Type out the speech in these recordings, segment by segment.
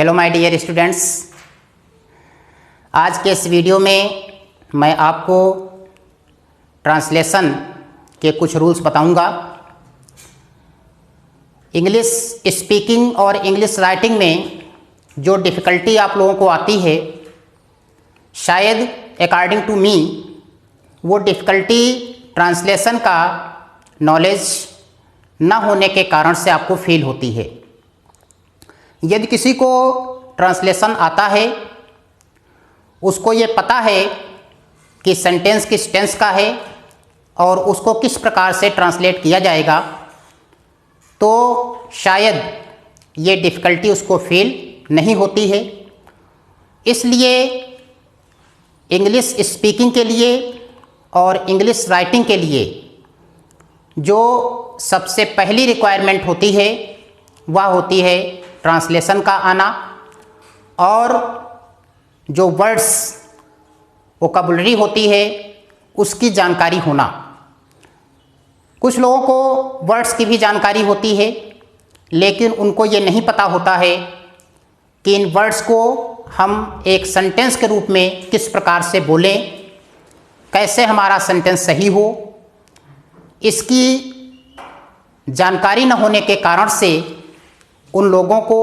Hello my dear students, आज के इस वीडियो में मैं आपको ट्रांसलेशन के कुछ रूल्स बताऊंगा। इंग्लिश स्पीकिंग और इंग्लिश राइटिंग में जो डिफ़िकल्टी आप लोगों को आती है, शायद अकॉर्डिंग टू मी वो डिफ़िकल्टी ट्रांसलेशन का नॉलेज न होने के कारण से आपको फील होती है। यदि किसी को ट्रांसलेशन आता है, उसको ये पता है कि सेंटेंस किस टेंस का है और उसको किस प्रकार से ट्रांसलेट किया जाएगा, तो शायद ये डिफ़िकल्टी उसको फील नहीं होती है। इसलिए इंग्लिश स्पीकिंग के लिए और इंग्लिश राइटिंग के लिए जो सबसे पहली रिक्वायरमेंट होती है वह होती है ट्रांसलेशन का आना और जो वर्ड्स वोकैबुलरी होती है उसकी जानकारी होना। कुछ लोगों को वर्ड्स की भी जानकारी होती है, लेकिन उनको ये नहीं पता होता है कि इन वर्ड्स को हम एक सेंटेंस के रूप में किस प्रकार से बोलें, कैसे हमारा सेंटेंस सही हो। इसकी जानकारी न होने के कारण से उन लोगों को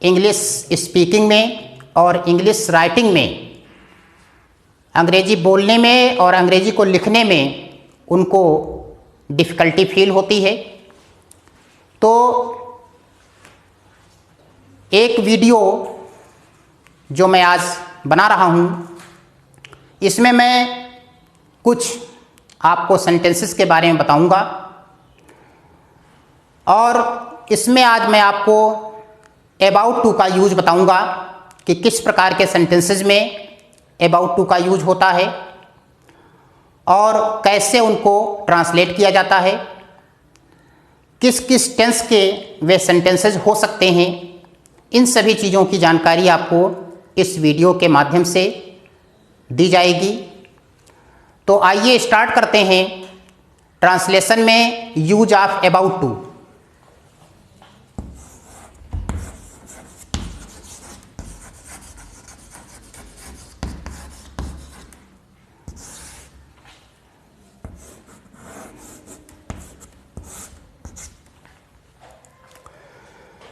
इंग्लिश स्पीकिंग में और इंग्लिश राइटिंग में, अंग्रेजी बोलने में और अंग्रेजी को लिखने में उनको डिफ़िकल्टी फील होती है। तो एक वीडियो जो मैं आज बना रहा हूँ, इसमें मैं कुछ आपको सेंटेंसेस के बारे में बताऊँगा और इसमें आज मैं आपको अबाउट टू का यूज बताऊंगा कि किस प्रकार के सेंटेंसेस में अबाउट टू का यूज होता है और कैसे उनको ट्रांसलेट किया जाता है, किस किस टेंस के वे सेंटेंसेस हो सकते हैं। इन सभी चीज़ों की जानकारी आपको इस वीडियो के माध्यम से दी जाएगी। तो आइए स्टार्ट करते हैं ट्रांसलेशन में यूज ऑफ अबाउट टू।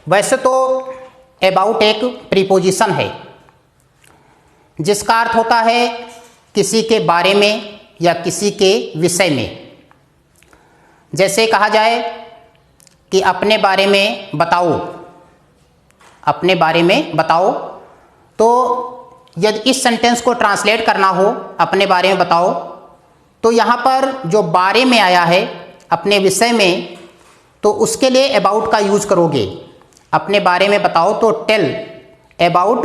वैसे तो अबाउट एक प्रीपोजिशन है जिसका अर्थ होता है किसी के बारे में या किसी के विषय में। जैसे कहा जाए कि अपने बारे में बताओ, अपने बारे में बताओ, तो यदि इस सेंटेंस को ट्रांसलेट करना हो अपने बारे में बताओ, तो यहाँ पर जो बारे में आया है अपने विषय में, तो उसके लिए अबाउट का यूज करोगे। अपने बारे में बताओ तो टेल अबाउट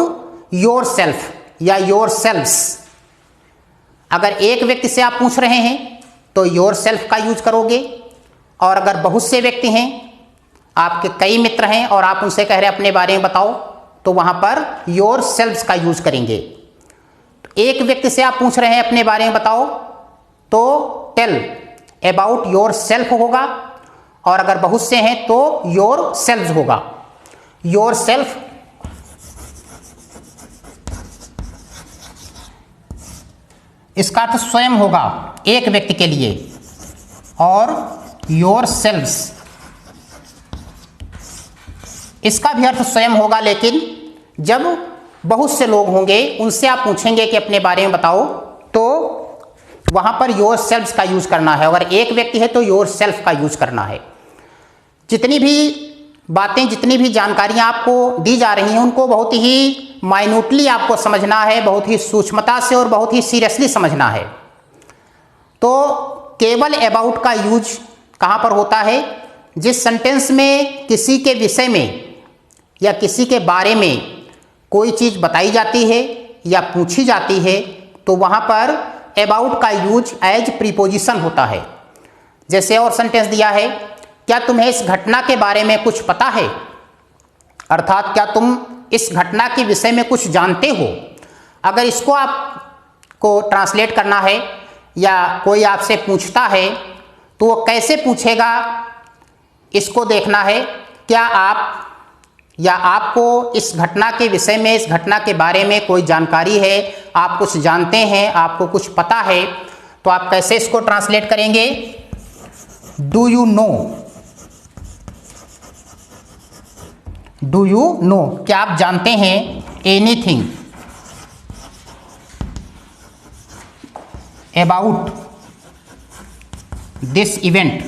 योर सेल्फ या योर सेल्फ्स। अगर एक व्यक्ति से आप पूछ रहे हैं तो योर सेल्फ का यूज करोगे, और अगर बहुत से व्यक्ति हैं, आपके कई मित्र हैं और आप उनसे कह रहे हैं अपने बारे में बताओ, तो वहाँ पर योर सेल्फ्स का यूज करेंगे। एक व्यक्ति से आप पूछ रहे हैं अपने बारे में बताओ तो टेल अबाउट योर सेल्फ होगा, और अगर बहुत से हैं तो योर सेल्फ्स होगा। योर सेल्फ इसका अर्थ स्वयं होगा एक व्यक्ति के लिए, और योर सेल्फ्स इसका भी अर्थ स्वयं होगा, लेकिन जब बहुत से लोग होंगे उनसे आप पूछेंगे कि अपने बारे में बताओ, तो वहां पर योर सेल्फ्स का यूज करना है। अगर एक व्यक्ति है तो योर सेल्फ का यूज करना है। जितनी भी बातें, जितनी भी जानकारियां आपको दी जा रही हैं, उनको बहुत ही माइन्यूटली आपको समझना है, बहुत ही सूक्ष्मता से और बहुत ही सीरियसली समझना है। तो केवल अबाउट का यूज कहाँ पर होता है? जिस सेंटेंस में किसी के विषय में या किसी के बारे में कोई चीज़ बताई जाती है या पूछी जाती है, तो वहाँ पर अबाउट का यूज एज प्रीपोजिशन होता है। जैसे और सेंटेंस दिया है, क्या तुम्हें इस घटना के बारे में कुछ पता है? अर्थात क्या तुम इस घटना के विषय में कुछ जानते हो? अगर इसको आपको ट्रांसलेट करना है या कोई आपसे पूछता है तो वो कैसे पूछेगा, इसको देखना है। क्या आप या आपको इस घटना के विषय में, इस घटना के बारे में कोई जानकारी है, आप कुछ जानते हैं, आपको कुछ पता है, तो आप कैसे इसको ट्रांसलेट करेंगे? Do you know, do you know, क्या आप जानते हैं? एनीथिंग अबाउट दिस इवेंट,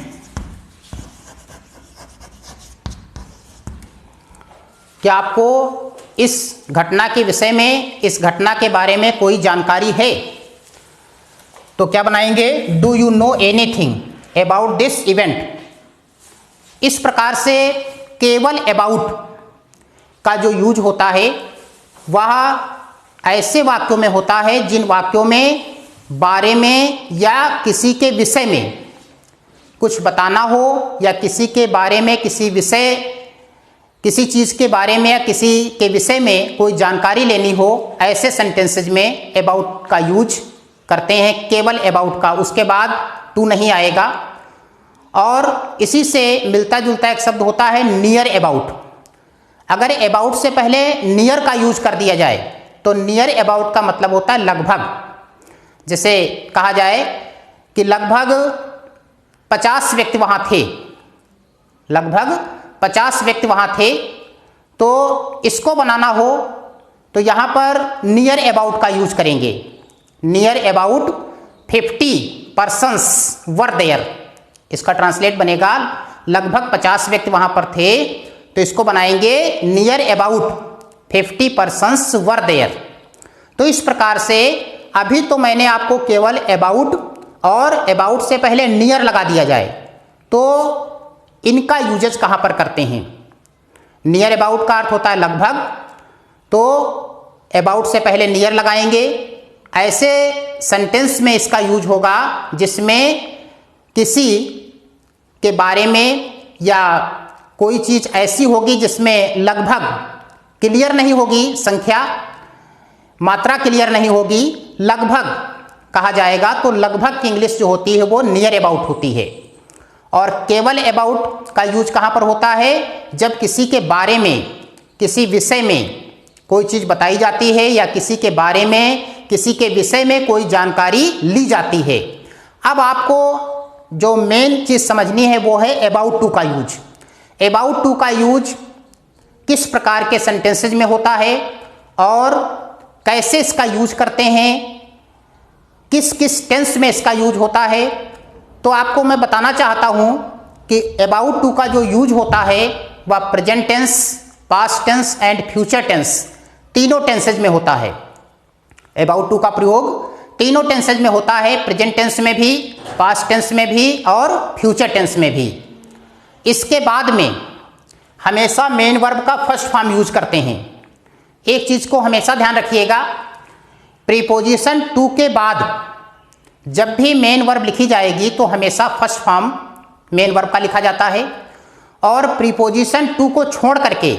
क्या आपको इस घटना के विषय में, इस घटना के बारे में कोई जानकारी है? तो क्या बनाएंगे? Do you know anything about this event. इस प्रकार से केवल अबाउट का जो यूज होता है वह ऐसे वाक्यों में होता है जिन वाक्यों में बारे में या किसी के विषय में कुछ बताना हो, या किसी के बारे में, किसी विषय, किसी चीज़ के बारे में या किसी के विषय में कोई जानकारी लेनी हो, ऐसे सेंटेंसेज में अबाउट का यूज करते हैं, केवल अबाउट का, उसके बाद टू नहीं आएगा। और इसी से मिलता जुलता एक शब्द होता है नियर अबाउट। अगर अबाउट से पहले नियर का यूज कर दिया जाए तो नियर अबाउट का मतलब होता है लगभग। जैसे कहा जाए कि लगभग 50 व्यक्ति वहाँ थे, लगभग 50 व्यक्ति वहाँ थे, तो इसको बनाना हो तो यहाँ पर नियर अबाउट का यूज करेंगे। Near about 50 persons were there, इसका ट्रांसलेट बनेगा लगभग 50 व्यक्ति वहाँ पर थे, तो इसको बनाएंगे near about 50 persons were there. तो इस प्रकार से अभी तो मैंने आपको केवल अबाउट और अबाउट से पहले नियर लगा दिया जाए तो इनका यूजेज कहाँ पर करते हैं। नियर अबाउट का अर्थ होता है लगभग, तो अबाउट से पहले नियर लगाएंगे। ऐसे सेंटेंस में इसका यूज होगा जिसमें किसी के बारे में या कोई चीज़ ऐसी होगी जिसमें लगभग क्लियर नहीं होगी, संख्या मात्रा क्लियर नहीं होगी, लगभग कहा जाएगा, तो लगभग की इंग्लिश जो होती है वो नियर अबाउट होती है। और केवल अबाउट का यूज कहाँ पर होता है? जब किसी के बारे में, किसी विषय में कोई चीज़ बताई जाती है या किसी के बारे में, किसी के विषय में कोई जानकारी ली जाती है। अब आपको जो मेन चीज़ समझनी है वो है अबाउट टू का यूज। अबाउट टू का यूज किस प्रकार के सेंटेंसेज में होता है और कैसे इसका यूज करते हैं, किस किस टेंस में इसका यूज होता है, तो आपको मैं बताना चाहता हूं कि अबाउट टू का जो यूज होता है वह present tense, past tense and future tense, तीनों टेंसेज में होता है। अबाउट टू का प्रयोग तीनों टेंसेज में होता है, प्रेजेंट टेंस में भी, पास्ट टेंस में भी और फ्यूचर टेंस में भी। इसके बाद में हमेशा मेन वर्ब का फर्स्ट फॉर्म यूज करते हैं। एक चीज को हमेशा ध्यान रखिएगा, प्रीपोजिशन टू के बाद जब भी मेन वर्ब लिखी जाएगी तो हमेशा फर्स्ट फॉर्म मेन वर्ब का लिखा जाता है, और प्रीपोजिशन टू को छोड़ करके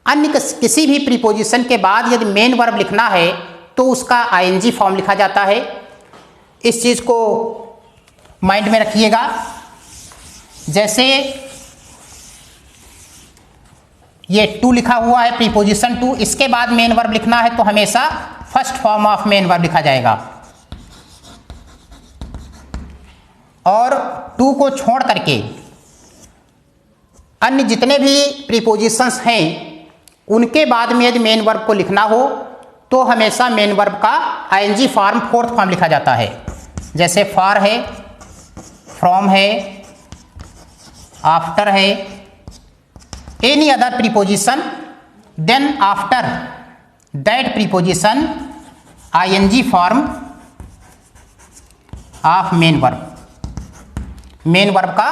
अन्य किसी भी प्रीपोजिशन के बाद यदि मेन वर्ब लिखना है तो उसका आईएनजी फॉर्म लिखा जाता है। इस चीज को माइंड में रखिएगा। जैसे ये टू लिखा हुआ है, प्रीपोजिशन टू, इसके बाद मेन वर्ब लिखना है तो हमेशा first form of main verb लिखा जाएगा, और टू को छोड़ करके अन्य जितने भी प्रीपोजिशंस हैं उनके बाद में यदि मेन वर्ब को लिखना हो तो हमेशा मेन वर्ब का आईएनजी फॉर्म फोर्थ फॉर्म लिखा जाता है। जैसे फॉर है, फ्रॉम है, आफ्टर है, any other preposition, then after that preposition ING form of main verb. Main verb का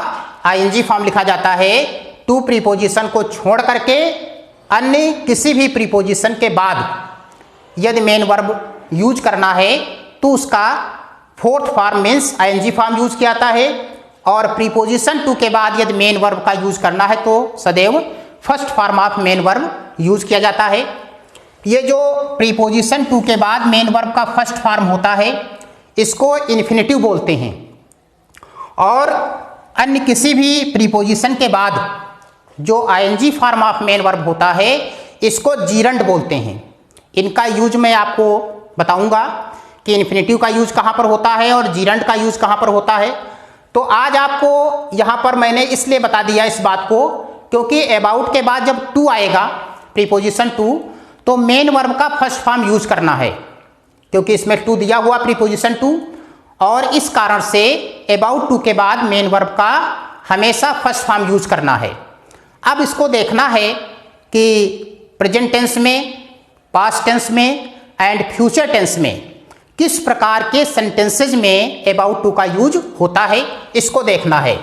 आईएनजी फॉर्म लिखा जाता है टू प्रीपोजिशन को छोड़ करके अन्य किसी भी प्रीपोजिशन के बाद यदि मेन वर्ब यूज करना है तो उसका fourth form means ING form use किया जाता है, और प्रीपोजिशन टू के बाद यदि मेन वर्ब का यूज करना है तो सदैव first form of main verb use किया जाता है। ये जो प्रीपोजिशन टू के बाद मेन वर्ब का फर्स्ट फॉर्म होता है इसको इन्फिनेटिव बोलते हैं, और अन्य किसी भी प्रीपोजिशन के बाद जो ING form of main verb होता है इसको जीरंड बोलते हैं। इनका यूज मैं आपको बताऊंगा कि इन्फिनेटिव का यूज कहाँ पर होता है और जीरंड का यूज कहाँ पर होता है। तो आज आपको यहाँ पर मैंने इसलिए बता दिया इस बात को क्योंकि अबाउट के बाद जब टू आएगा प्रीपोजिशन टू तो मेन वर्ब का फर्स्ट फॉर्म यूज करना है क्योंकि इसमें टू दिया हुआ प्रीपोजिशन टू, और इस कारण से अबाउट टू के बाद मेन वर्ब का हमेशा फर्स्ट फॉर्म यूज करना है। अब इसको देखना है कि प्रेजेंट टेंस में, पास्ट टेंस में एंड फ्यूचर टेंस में किस प्रकार के सेंटेंसेज में अबाउट टू का यूज होता है, इसको देखना है।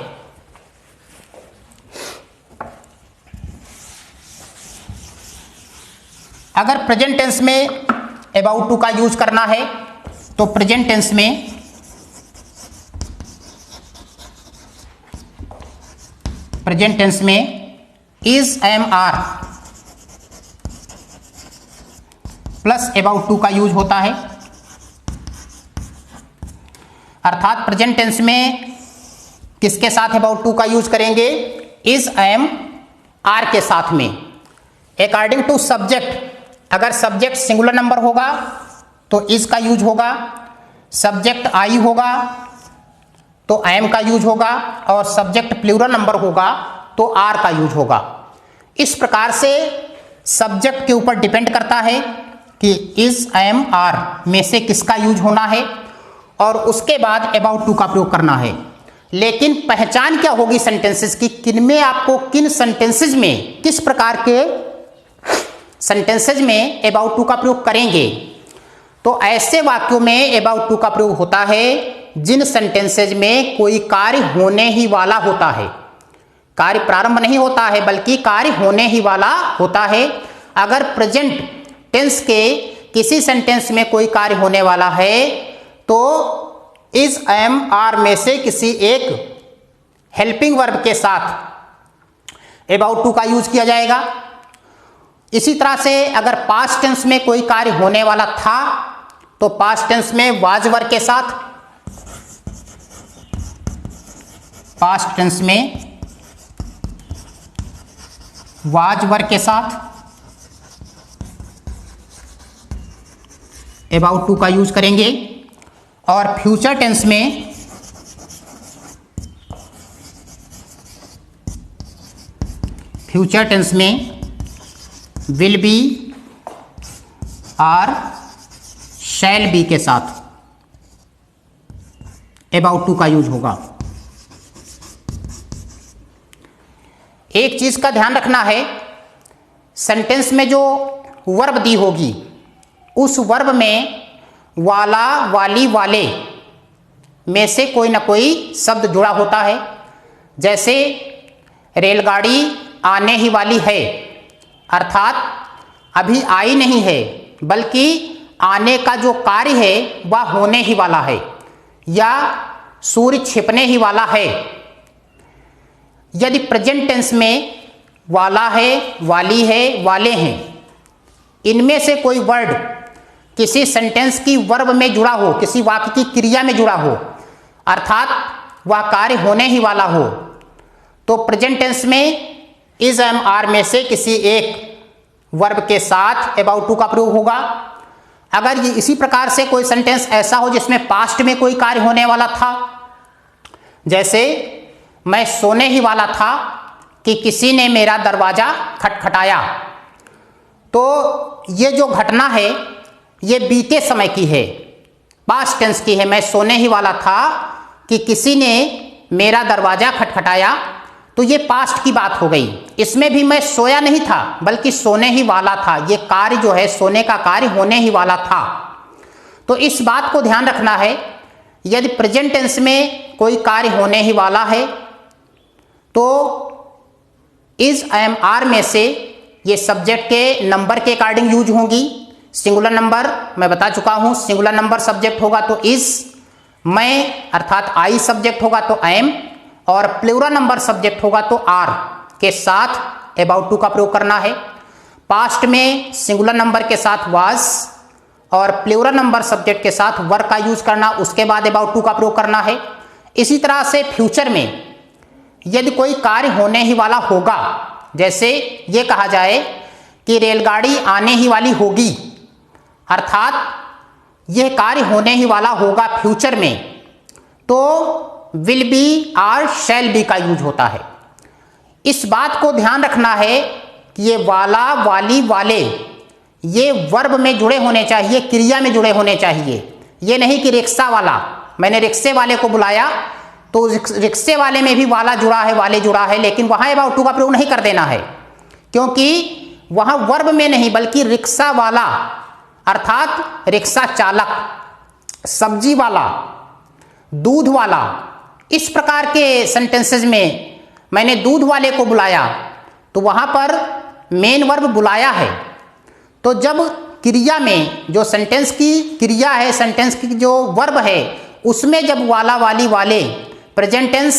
अगर प्रेजेंट टेंस में अबाउट टू का यूज करना है तो प्रेजेंट टेंस में is am are plus about to का यूज होता है। अर्थात प्रेजेंट टेंस में किसके साथ अबाउट टू का यूज करेंगे? इज एम आर के साथ में। अकॉर्डिंग टू सब्जेक्ट, अगर सब्जेक्ट सिंगुलर नंबर होगा तो इज का यूज होगा, सब्जेक्ट आई होगा तो एम का यूज होगा, और सब्जेक्ट प्लूरल नंबर होगा तो आर का यूज होगा। इस प्रकार से सब्जेक्ट के ऊपर डिपेंड करता है कि इज एम आर में से किसका यूज होना है और उसके बाद अबाउट टू का प्रयोग करना है। लेकिन पहचान क्या होगी सेंटेंसेस की, किनमें आपको किन सेंटेंसेस में किस प्रकार के सेंटेंसेज में अबाउट टू का प्रयोग करेंगे। तो ऐसे वाक्यों में अबाउट टू का प्रयोग होता है जिन सेंटेंसेज में कोई कार्य होने ही वाला होता है, कार्य प्रारंभ नहीं होता है बल्कि कार्य होने ही वाला होता है। अगर प्रेजेंट टेंस के किसी सेंटेंस में कोई कार्य होने वाला है तो इज एम आर में से किसी एक हेल्पिंग वर्ब के साथ अबाउट टू का यूज किया जाएगा। इसी तरह से अगर पास्ट टेंस में कोई कार्य होने वाला था तो पास्ट टेंस में वाज वर्ब के साथ, पास्ट टेंस में वाज वर्ब के साथ अबाउट टू का यूज करेंगे, और फ्यूचर टेंस में विल बी और शैल बी के साथ अबाउट टू का यूज होगा। एक चीज का ध्यान रखना है, सेंटेंस में जो वर्ब दी होगी उस वर्ब में वाला, वाली, वाले में से कोई ना कोई शब्द जुड़ा होता है। जैसे रेलगाड़ी आने ही वाली है, अर्थात अभी आई नहीं है बल्कि आने का जो कार्य है वह होने ही वाला है, या सूर्य छिपने ही वाला है। यदि प्रेजेंट टेंस में वाला है, वाली है, वाले हैं, इनमें से कोई वर्ड किसी सेंटेंस की वर्ब में जुड़ा हो, किसी वाक्य की क्रिया में जुड़ा हो, अर्थात वह कार्य होने ही वाला हो, तो प्रेजेंट टेंस में इज एम आर में से किसी एक वर्ब के साथ अबाउट टू का प्रयोग होगा। अगर ये इसी प्रकार से कोई सेंटेंस ऐसा हो जिसमें पास्ट में कोई कार्य होने वाला था, जैसे मैं सोने ही वाला था कि किसी ने मेरा दरवाजा खटखटाया, तो ये जो घटना है ये बीते समय की है, पास्ट टेंस की है। मैं सोने ही वाला था कि किसी ने मेरा दरवाजा खटखटाया, तो ये पास्ट की बात हो गई। इसमें भी मैं सोया नहीं था बल्कि सोने ही वाला था, ये कार्य जो है सोने का कार्य होने ही वाला था। तो इस बात को ध्यान रखना है, यदि प्रेजेंट टेंस में कोई कार्य होने ही वाला है तो इज एम आर में से ये सब्जेक्ट के नंबर के अकॉर्डिंग यूज होंगी। सिंगुलर नंबर मैं बता चुका हूं, सिंगुलर नंबर सब्जेक्ट होगा तो इज, मैं अर्थात आई सब्जेक्ट होगा तो एम, और प्लूरल नंबर सब्जेक्ट होगा तो आर के साथ अबाउट टू का प्रयोग करना है। पास्ट में सिंगुलर नंबर के साथ वाज और प्लूरल नंबर सब्जेक्ट के साथ वर का यूज करना, उसके बाद अबाउट टू का प्रयोग करना है। इसी तरह से फ्यूचर में यदि कोई कार्य होने ही वाला होगा जैसे ये कहा जाए कि रेलगाड़ी आने ही वाली होगी, अर्थात यह कार्य होने ही वाला होगा फ्यूचर में, तो विल बी और शैल बी का यूज होता है। इस बात को ध्यान रखना है कि ये वाला, वाली, वाले ये वर्ब में जुड़े होने चाहिए, क्रिया में जुड़े होने चाहिए। ये नहीं कि रिक्शा वाला, मैंने रिक्शे वाले को बुलाया तो रिक्शे वाले में भी वाला जुड़ा है, वाले जुड़ा है, लेकिन वहां अबाउट टू का प्रयोग नहीं कर देना है, क्योंकि वहां वर्ब में नहीं बल्कि रिक्शा वाला अर्थात रिक्शा चालक, सब्जी वाला, दूध वाला, इस प्रकार के सेंटेंसेस में मैंने दूध वाले को बुलाया तो वहां पर मेन वर्ब बुलाया है। तो जब क्रिया में जो सेंटेंस की क्रिया है, सेंटेंस की जो वर्ब है, उसमें जब वाला, वाली, वाले प्रेजेंट टेंस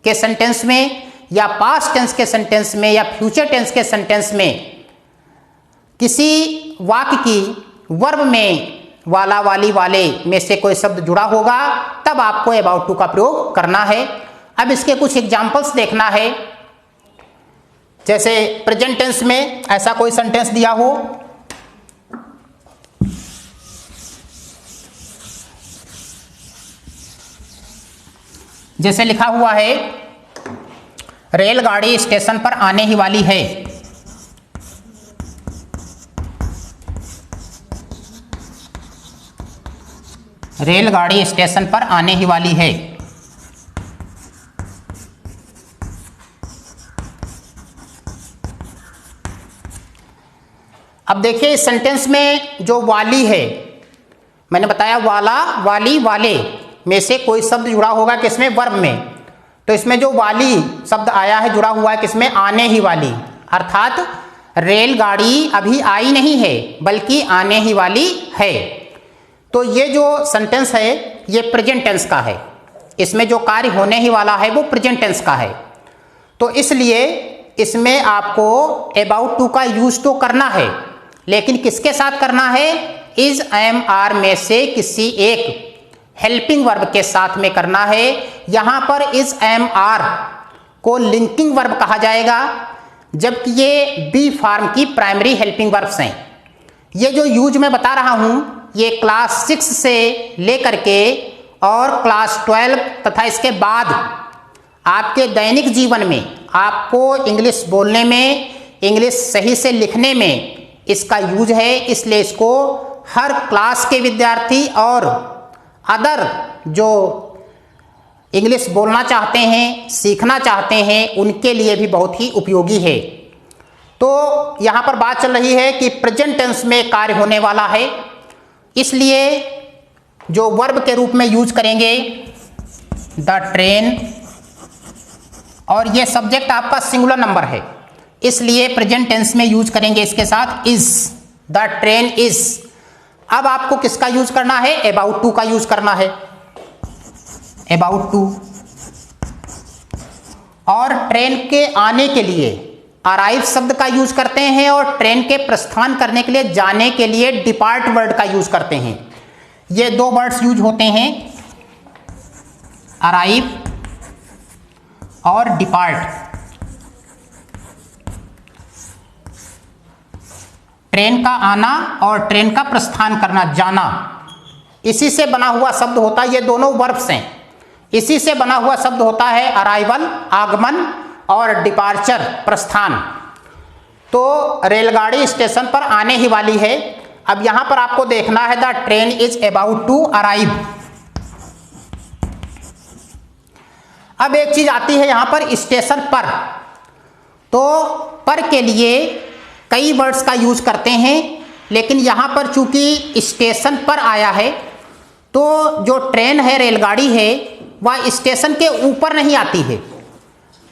के सेंटेंस में या पास्ट टेंस के सेंटेंस में या फ्यूचर टेंस के सेंटेंस में किसी वाक्य की वर्ब में वाला, वाली, वाले में से कोई शब्द जुड़ा होगा, तब आपको अबाउट टू का प्रयोग करना है। अब इसके कुछ एग्जाम्पल्स देखना है। जैसे प्रेजेंट टेंस में ऐसा कोई सेंटेंस दिया हो, जैसे लिखा हुआ है रेलगाड़ी स्टेशन पर आने ही वाली है। रेलगाड़ी स्टेशन पर आने ही वाली है। अब देखिए इस सेंटेंस में जो वाली है, मैंने बताया वाला, वाली, वाले में से कोई शब्द जुड़ा होगा किसमें, वर्ब में। तो इसमें जो वाली शब्द आया है जुड़ा हुआ है किसमें, आने ही वाली, अर्थात रेलगाड़ी अभी आई नहीं है बल्कि आने ही वाली है। तो ये जो सेंटेंस है ये प्रेजेंट टेंस का है, इसमें जो कार्य होने ही वाला है वो प्रेजेंट टेंस का है। तो इसलिए इसमें आपको अबाउट टू का यूज तो करना है, लेकिन किसके साथ करना है, इज, एम, आर में से किसी एक हेल्पिंग वर्ब के साथ में करना है। यहां पर इज, एम, आर को लिंकिंग वर्ब कहा जाएगा, जबकि ये बी फॉर्म की प्राइमरी हेल्पिंग वर्ब्स हैं। ये जो यूज मैं बता रहा हूं ये क्लास 6 से लेकर के और क्लास 12 तथा इसके बाद आपके दैनिक जीवन में आपको इंग्लिश बोलने में, इंग्लिश सही से लिखने में इसका यूज है। इसलिए इसको हर क्लास के विद्यार्थी और अदर जो इंग्लिश बोलना चाहते हैं, सीखना चाहते हैं, उनके लिए भी बहुत ही उपयोगी है। तो यहाँ पर बात चल रही है कि प्रेजेंट टेंस में कार्य होने वाला है, इसलिए जो वर्ब के रूप में यूज करेंगे द ट्रेन, और ये सब्जेक्ट आपका सिंगुलर नंबर है, इसलिए प्रेजेंट टेंस में यूज करेंगे इसके साथ इज, द ट्रेन इज। अब आपको किसका यूज करना है, अबाउट टू का यूज करना है, अबाउट टू। और ट्रेन के आने के लिए अराइव शब्द का यूज करते हैं और ट्रेन के प्रस्थान करने के लिए, जाने के लिए डिपार्ट वर्ड का यूज करते हैं। ये दो वर्ड्स यूज होते हैं, अराइव और डिपार्ट। ट्रेन का आना और ट्रेन का प्रस्थान करना, जाना, इसी से बना हुआ शब्द होता है। ये दोनों वर्ब्स हैं, इसी से बना हुआ शब्द होता है अराइवल, आगमन, और डिपार्चर, प्रस्थान। तो रेलगाड़ी स्टेशन पर आने ही वाली है। अब यहां पर आपको देखना है the train is about to arrive. अब एक चीज आती है यहां पर स्टेशन पर, तो पर के लिए कई वर्ड्स का यूज करते हैं, लेकिन यहां पर चूंकि स्टेशन पर आया है तो जो ट्रेन है, रेलगाड़ी है, वह स्टेशन के ऊपर नहीं आती है।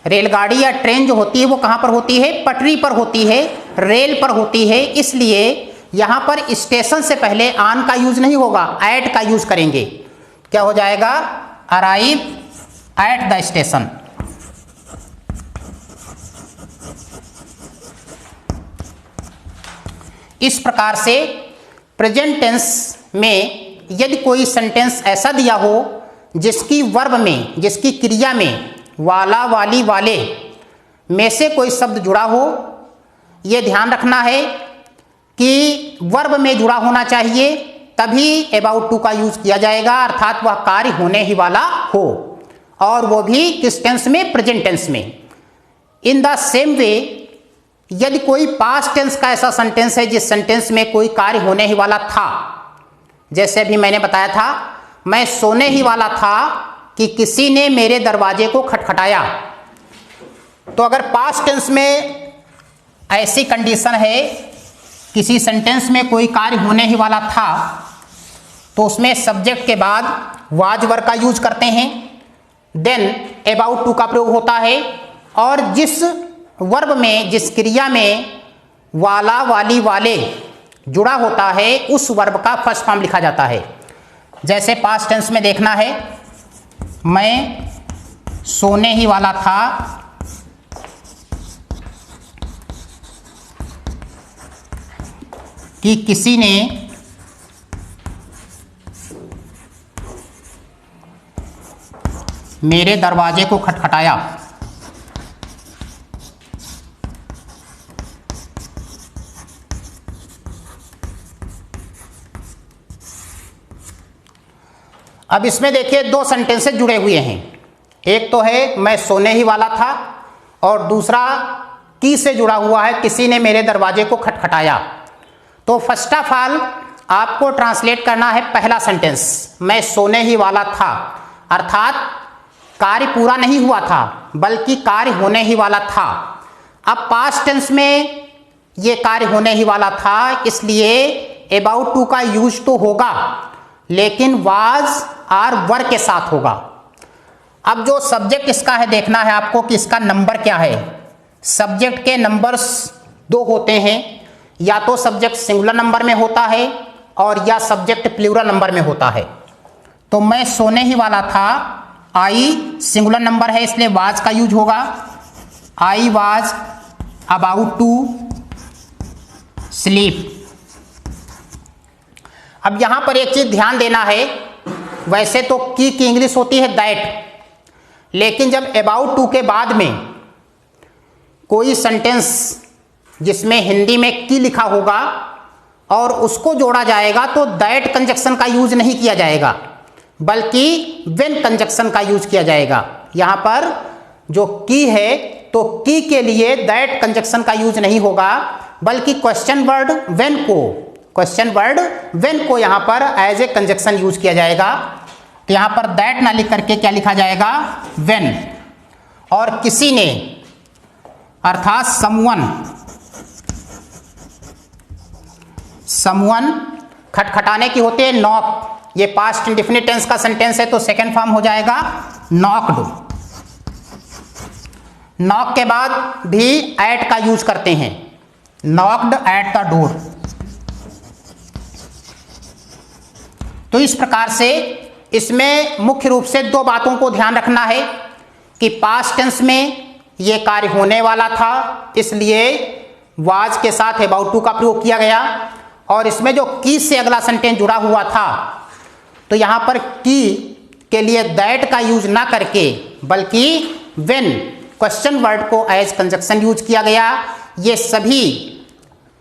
रेलगाड़ी या ट्रेन जो होती है वो कहां पर होती है, पटरी पर होती है, रेल पर होती है। इसलिए यहां पर स्टेशन से पहले ऑन का यूज नहीं होगा, एट का यूज करेंगे। क्या हो जाएगा, अराइव एट द स्टेशन। इस प्रकार से प्रेजेंट टेंस में यदि कोई सेंटेंस ऐसा दिया हो जिसकी वर्ब में, जिसकी क्रिया में वाला, वाली, वाले में से कोई शब्द जुड़ा हो, ये ध्यान रखना है कि वर्ब में जुड़ा होना चाहिए, तभी अबाउट टू का यूज किया जाएगा, अर्थात वह कार्य होने ही वाला हो, और वो भी किस टेंस में? प्रेजेंट टेंस में। इन द सेम वे यदि कोई पास्ट टेंस का ऐसा सेंटेंस है जिस सेंटेंस में कोई कार्य होने ही वाला था, जैसे अभी मैंने बताया था, मैं सोने ही वाला था कि किसी ने मेरे दरवाजे को खटखटाया, तो अगर पास्ट टेंस में ऐसी कंडीशन है, किसी सेंटेंस में कोई कार्य होने ही वाला था, तो उसमें सब्जेक्ट के बाद वाज वर्ब का यूज करते हैं, देन अबाउट टू का प्रयोग होता है, और जिस वर्ब में, जिस क्रिया में वाला, वाली, वाले जुड़ा होता है, उस वर्ब का फर्स्ट फॉर्म लिखा जाता है। जैसे पास्ट टेंस में देखना है, मैं सोने ही वाला था कि किसी ने मेरे दरवाजे को खटखटाया। अब इसमें देखिए दो सेंटेंसेस जुड़े हुए हैं, एक तो है मैं सोने ही वाला था, और दूसरा की से जुड़ा हुआ है, किसी ने मेरे दरवाजे को खटखटाया। तो फर्स्ट ऑफ ऑल आपको ट्रांसलेट करना है पहला सेंटेंस, मैं सोने ही वाला था, अर्थात कार्य पूरा नहीं हुआ था बल्कि कार्य होने ही वाला था। अब पास्ट टेंस में ये कार्य होने ही वाला था, इसलिए अबाउट टू का यूज तो होगा, लेकिन वाज और वर के साथ होगा। अब जो सब्जेक्ट इसका है, देखना है आपको कि इसका नंबर क्या है। सब्जेक्ट के नंबर्स दो होते हैं, या तो सब्जेक्ट सिंगुलर नंबर में होता है और या सब्जेक्ट प्लूरल नंबर में होता है। तो मैं सोने ही वाला था, आई सिंगुलर नंबर है इसलिए वाज का यूज होगा, I was about to sleep. अब यहां पर एक चीज ध्यान देना है, वैसे तो की इंग्लिश होती है दैट, लेकिन जब अबाउट टू के बाद में कोई सेंटेंस जिसमें हिंदी में की लिखा होगा और उसको जोड़ा जाएगा, तो दैट कंजक्शन का यूज नहीं किया जाएगा, बल्कि व्हेन कंजक्शन का यूज किया जाएगा। यहां पर जो की है, तो की के लिए दैट कंजक्शन का यूज नहीं होगा, बल्कि क्वेश्चन वर्ड व्हेन को, क्वेश्चन वर्ड व्हेन को यहां पर एज ए कंजक्शन यूज किया जाएगा। तो यहां पर दैट ना लिख करके क्या लिखा जाएगा? व्हेन। और किसी ने अर्थात समवन खटखटाने की होते हैं नॉक, ये पास्ट इंडेफिनिट टेंस का सेंटेंस है तो सेकंड फॉर्म हो जाएगा नॉक्ड। नॉक के बाद भी एट का यूज करते हैं, नॉक्ड एट द डोर। तो इस प्रकार से इसमें मुख्य रूप से दो बातों को ध्यान रखना है कि पास्ट टेंस में ये कार्य होने वाला था, इसलिए वाज के साथ अबाउट टू का प्रयोग किया गया, और इसमें जो की से अगला सेंटेंस जुड़ा हुआ था, तो यहां पर की के लिए दैट का यूज ना करके बल्कि व्हेन क्वेश्चन वर्ड को एज कंजक्शन यूज किया गया। ये सभी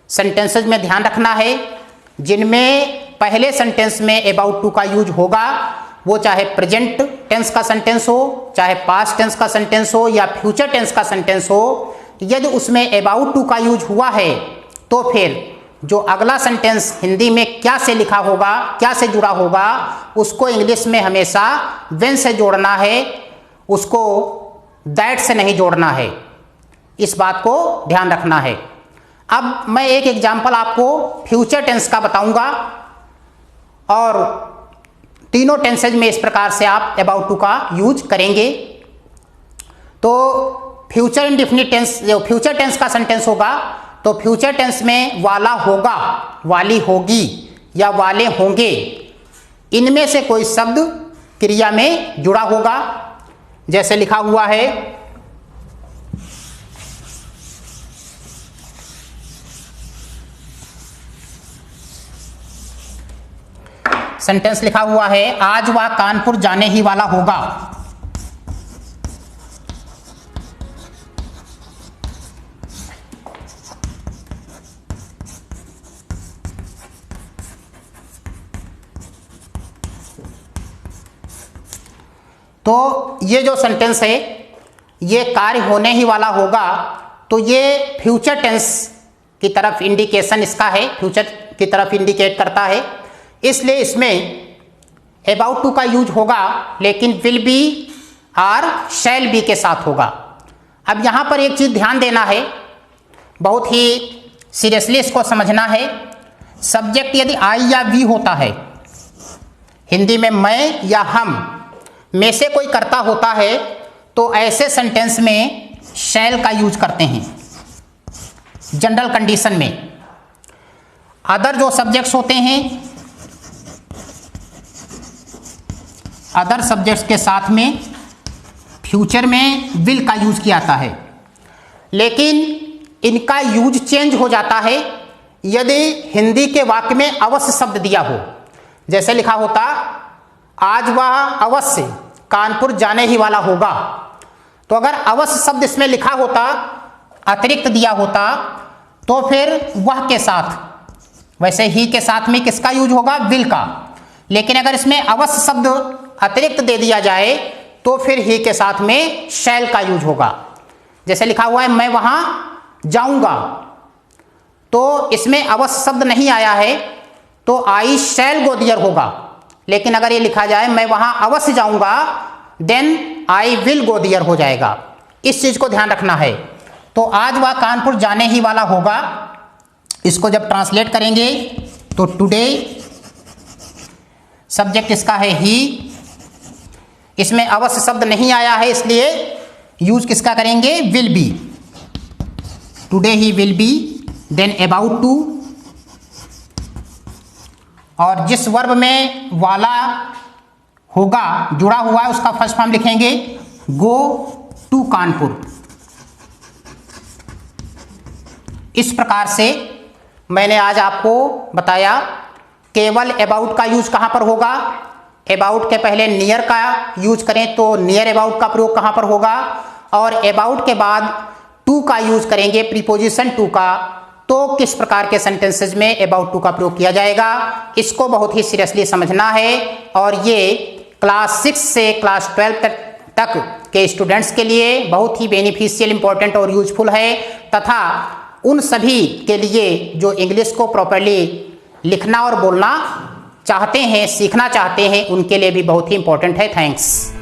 सेंटेंसेज में ध्यान रखना है जिनमें पहले सेंटेंस में अबाउट टू का यूज होगा, वो चाहे प्रेजेंट टेंस का सेंटेंस हो, चाहे पास्ट टेंस का सेंटेंस हो या फ्यूचर टेंस का सेंटेंस हो। यदि उसमें अबाउट टू का यूज हुआ है तो फिर जो अगला सेंटेंस हिंदी में क्या से लिखा होगा, क्या से जुड़ा होगा, उसको इंग्लिश में हमेशा व्हेन से जोड़ना है, उसको दैट से नहीं जोड़ना है। इस बात को ध्यान रखना है। अब मैं एक एग्जाम्पल आपको फ्यूचर टेंस का बताऊंगा, और तीनों टेंसेज में इस प्रकार से आप अबाउट टू का यूज करेंगे। तो फ्यूचर इंडेफिनिट टेंस, जो फ्यूचर टेंस का सेंटेंस होगा, तो फ्यूचर टेंस में वाला होगा, वाली होगी या वाले होंगे, इनमें से कोई शब्द क्रिया में जुड़ा होगा। जैसे लिखा हुआ है सेंटेंस लिखा हुआ है, आज वह कानपुर जाने ही वाला होगा। तो ये जो सेंटेंस है ये कार्य होने ही वाला होगा, तो ये फ्यूचर टेंस की तरफ इंडिकेशन इसका है, फ्यूचर की तरफ इंडिकेट करता है, इसलिए इसमें अबाउट टू का यूज होगा, लेकिन विल बी और शैल बी के साथ होगा। अब यहाँ पर एक चीज़ ध्यान देना है, बहुत ही सीरियसली इसको समझना है। सब्जेक्ट यदि आई या वी होता है, हिंदी में मैं या हम में से कोई करता होता है, तो ऐसे सेंटेंस में शैल का यूज करते हैं जनरल कंडीशन में। अदर जो सब्जेक्ट्स होते हैं, अदर सब्जेक्ट्स के साथ में फ्यूचर में विल का यूज किया जाता है, लेकिन इनका यूज चेंज हो जाता है यदि हिंदी के वाक्य में अवश्य शब्द दिया हो। जैसे लिखा होता आज वह अवश्य कानपुर जाने ही वाला होगा, तो अगर अवश्य शब्द इसमें लिखा होता, अतिरिक्त दिया होता, तो फिर वह के साथ, वैसे ही के साथ में किसका यूज होगा, विल का। लेकिन अगर इसमें अवश्य शब्द अतिरिक्त दे दिया जाए तो फिर ही के साथ में शैल का यूज होगा। जैसे लिखा हुआ है मैं वहां जाऊंगा, तो इसमें अवश्य शब्द नहीं आया है, तो आई शैल गो देयर होगा। लेकिन अगर ये लिखा जाए मैं वहां अवश्य जाऊंगा, then I will go there हो जाएगा। इस चीज को ध्यान रखना है। तो आज वह कानपुर जाने ही वाला होगा, इसको जब ट्रांसलेट करेंगे तो टुडे, सब्जेक्ट इसका है ही, इसमें अवश्य शब्द नहीं आया है, इसलिए यूज किसका करेंगे, विल बी। टुडे ही will be, then about to, और जिस वर्ब में वाला होगा जुड़ा हुआ है उसका फर्स्ट फॉर्म लिखेंगे गो टू कानपुर। इस प्रकार से मैंने आज आपको बताया केवल अबाउट का यूज कहां पर होगा। अबाउट के पहले नियर का यूज करें तो नियर अबाउट का प्रयोग कहां पर होगा, और अबाउट के बाद टू का यूज करेंगे प्रीपोजिशन टू का, तो किस प्रकार के सेंटेंसेस में अबाउट टू का प्रयोग किया जाएगा। इसको बहुत ही सीरियसली समझना है, और ये क्लास 6 से क्लास 12 तक के स्टूडेंट्स के लिए बहुत ही बेनिफिशियल, इंपॉर्टेंट और यूजफुल है, तथा उन सभी के लिए जो इंग्लिश को प्रॉपरली लिखना और बोलना चाहते हैं, सीखना चाहते हैं, उनके लिए भी बहुत ही इंपॉर्टेंट है। थैंक्स।